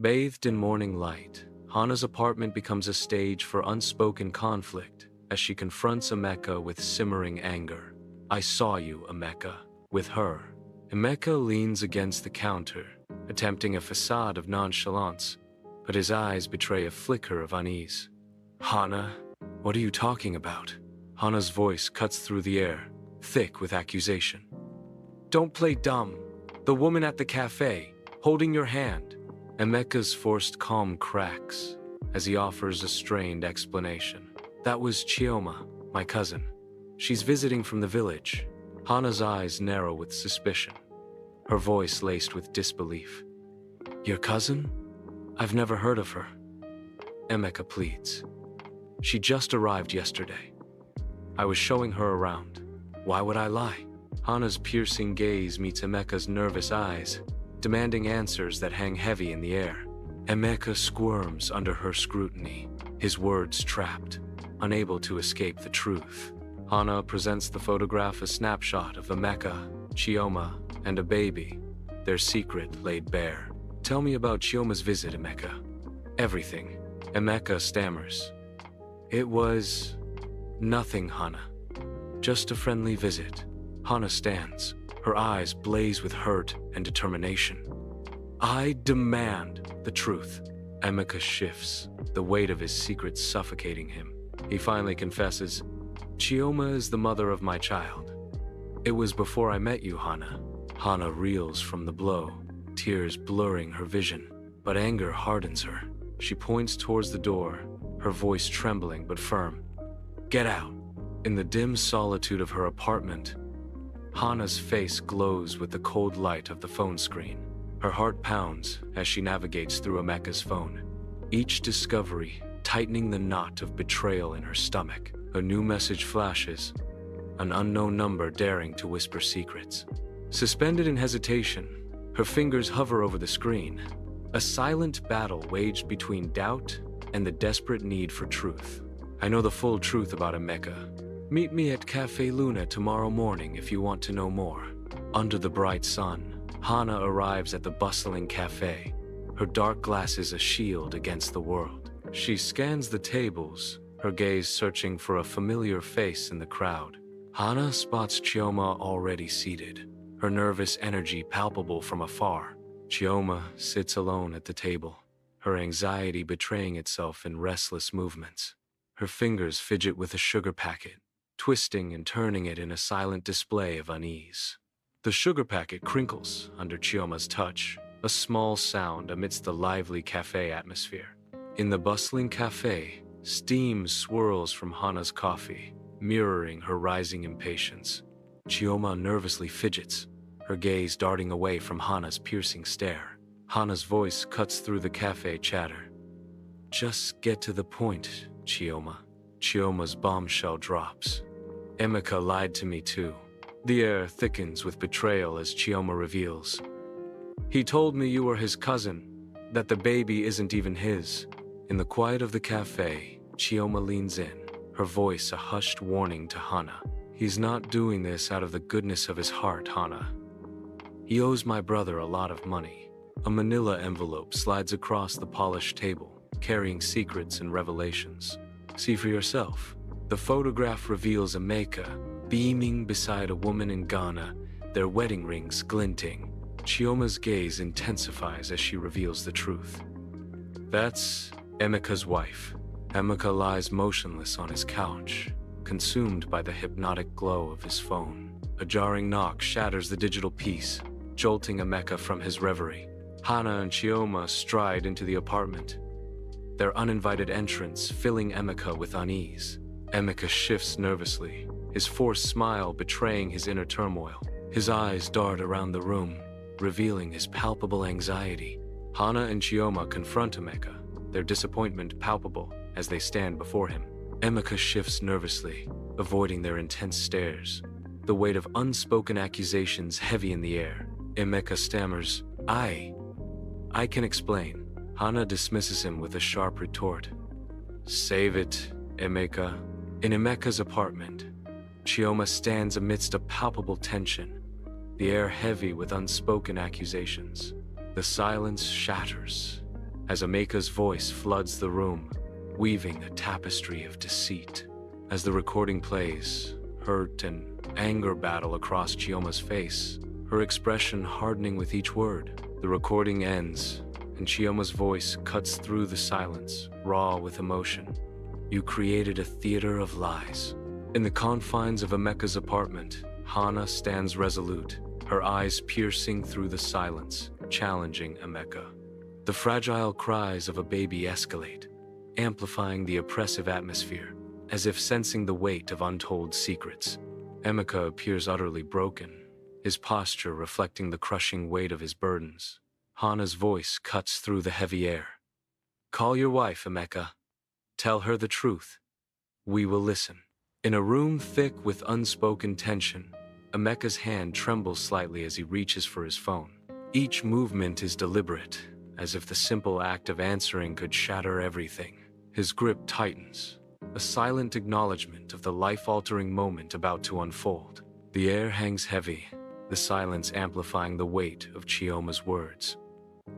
Bathed in morning light, Hana's apartment becomes a stage for unspoken conflict as she confronts Emeka with simmering anger. "I saw you, Emeka, with her." Emeka leans against the counter, attempting a facade of nonchalance, but his eyes betray a flicker of unease. "Hana, what are you talking about?" Hana's voice cuts through the air, thick with accusation. "Don't play dumb. The woman at the cafe, holding your hand." Emeka's forced calm cracks as he offers a strained explanation. "That was Chioma, my cousin. She's visiting from the village." Hana's eyes narrow with suspicion, her voice laced with disbelief. "Your cousin? I've never heard of her." Emeka pleads. "She just arrived yesterday. I was showing her around. Why would I lie?" Hana's piercing gaze meets Emeka's nervous eyes, demanding answers that hang heavy in the air. Emeka squirms under her scrutiny, his words trapped, unable to escape the truth. Hana presents the photograph a snapshot of Emeka, Chioma, and a baby, their secret laid bare. "Tell me about Chioma's visit, Emeka." "Everything," Emeka stammers. "It was nothing, Hana. Just a friendly visit." Hana stands, her eyes blaze with hurt and determination. "I demand the truth." Emeka shifts, the weight of his secret suffocating him. He finally confesses, "Chioma is the mother of my child. It was before I met you, Hana." Hana reels from the blow, tears blurring her vision, but anger hardens her. She points towards the door, her voice trembling but firm. "Get out." In the dim solitude of her apartment, Hana's face glows with the cold light of the phone screen. Her heart pounds as she navigates through Emeka's phone, each discovery tightening the knot of betrayal in her stomach. A new message flashes, an unknown number daring to whisper secrets. Suspended in hesitation, her fingers hover over the screen. A silent battle waged between doubt and the desperate need for truth. "I know the full truth about Emeka. Meet me at Cafe Luna tomorrow morning if you want to know more." Under the bright sun, Hana arrives at the bustling cafe, her dark glasses a shield against the world. She scans the tables, her gaze searching for a familiar face in the crowd. Hana spots Chioma already seated, her nervous energy palpable from afar. Chioma sits alone at the table, her anxiety betraying itself in restless movements. Her fingers fidget with a sugar packet, twisting and turning it in a silent display of unease. The sugar packet crinkles under Chioma's touch, a small sound amidst the lively cafe atmosphere. In the bustling cafe, steam swirls from Hana's coffee, mirroring her rising impatience. Chioma nervously fidgets, her gaze darting away from Hana's piercing stare. Hana's voice cuts through the cafe chatter. "Just get to the point, Chioma." Chioma's bombshell drops. "Emeka lied to me too." The air thickens with betrayal as Chioma reveals. "He told me you were his cousin, that the baby isn't even his." In the quiet of the cafe, Chioma leans in, her voice a hushed warning to Hana. "He's not doing this out of the goodness of his heart, Hana. He owes my brother a lot of money." A manila envelope slides across the polished table, carrying secrets and revelations. "See for yourself." The photograph reveals Emeka, beaming beside a woman in Ghana, their wedding rings glinting. Chioma's gaze intensifies as she reveals the truth. That's Emeka's wife. Emeka lies motionless on his couch, consumed by the hypnotic glow of his phone. A jarring knock shatters the digital peace, jolting Emeka from his reverie. Hana and Chioma stride into the apartment, their uninvited entrance filling Emeka with unease. Emeka shifts nervously, his forced smile betraying his inner turmoil. His eyes dart around the room, revealing his palpable anxiety. Hana and Chioma confront Emeka, their disappointment palpable as they stand before him. Emeka shifts nervously, avoiding their intense stares, the weight of unspoken accusations heavy in the air. Emeka stammers, I can explain." Hana dismisses him with a sharp retort. "Save it, Emeka." In Emeka's apartment, Chioma stands amidst a palpable tension, the air heavy with unspoken accusations. The silence shatters, as Emeka's voice floods the room, weaving a tapestry of deceit. As the recording plays, hurt and anger battle across Chioma's face, her expression hardening with each word. The recording ends, and Chioma's voice cuts through the silence, raw with emotion. You created a theater of lies. In the confines of Emeka's apartment, Hana stands resolute, her eyes piercing through the silence, challenging Emeka. The fragile cries of a baby escalate, amplifying the oppressive atmosphere, as if sensing the weight of untold secrets. Emeka appears utterly broken, his posture reflecting the crushing weight of his burdens. Hana's voice cuts through the heavy air. Call your wife, Emeka. Tell her the truth. We will listen. In a room thick with unspoken tension, Emeka's hand trembles slightly as he reaches for his phone. Each movement is deliberate, as if the simple act of answering could shatter everything. His grip tightens, a silent acknowledgement of the life-altering moment about to unfold. The air hangs heavy, the silence amplifying the weight of Chioma's words.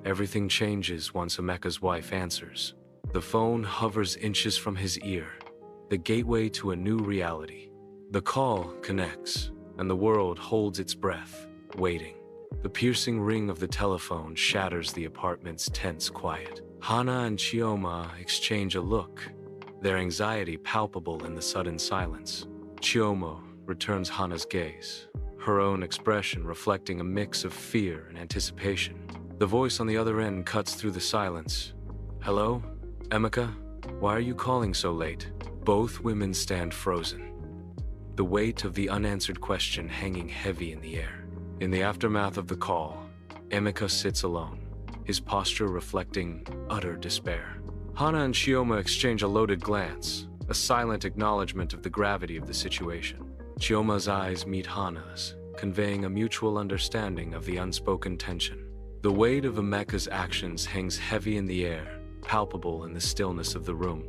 Everything changes once Emeka's wife answers. The phone hovers inches from his ear, the gateway to a new reality. The call connects, and the world holds its breath, waiting. The piercing ring of the telephone shatters the apartment's tense quiet. Hana and Chioma exchange a look, their anxiety palpable in the sudden silence. Chioma returns Hana's gaze, her own expression reflecting a mix of fear and anticipation. The voice on the other end cuts through the silence. Hello, Emeka? Why are you calling so late? Both women stand frozen, the weight of the unanswered question hanging heavy in the air. In the aftermath of the call, Emeka sits alone, his posture reflecting utter despair. Hana and Chioma exchange a loaded glance, a silent acknowledgement of the gravity of the situation. Chioma's eyes meet Hana's, conveying a mutual understanding of the unspoken tension. The weight of Emeka's actions hangs heavy in the air, palpable in the stillness of the room.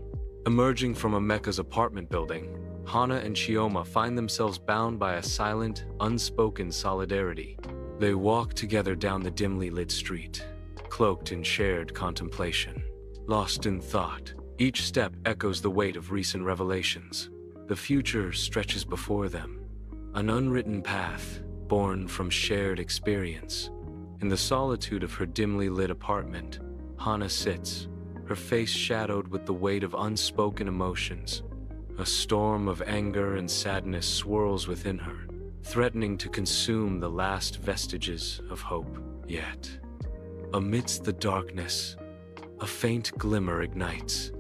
Emerging from Emeka's apartment building, Hana and Chioma find themselves bound by a silent, unspoken solidarity. They walk together down the dimly lit street, cloaked in shared contemplation. Lost in thought, each step echoes the weight of recent revelations. The future stretches before them, an unwritten path born from shared experience. In the solitude of her dimly lit apartment, Hana sits, her face shadowed with the weight of unspoken emotions. A storm of anger and sadness swirls within her, threatening to consume the last vestiges of hope. Yet, amidst the darkness, a faint glimmer ignites,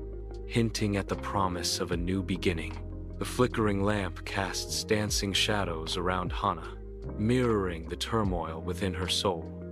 hinting at the promise of a new beginning. The flickering lamp casts dancing shadows around Hana, mirroring the turmoil within her soul.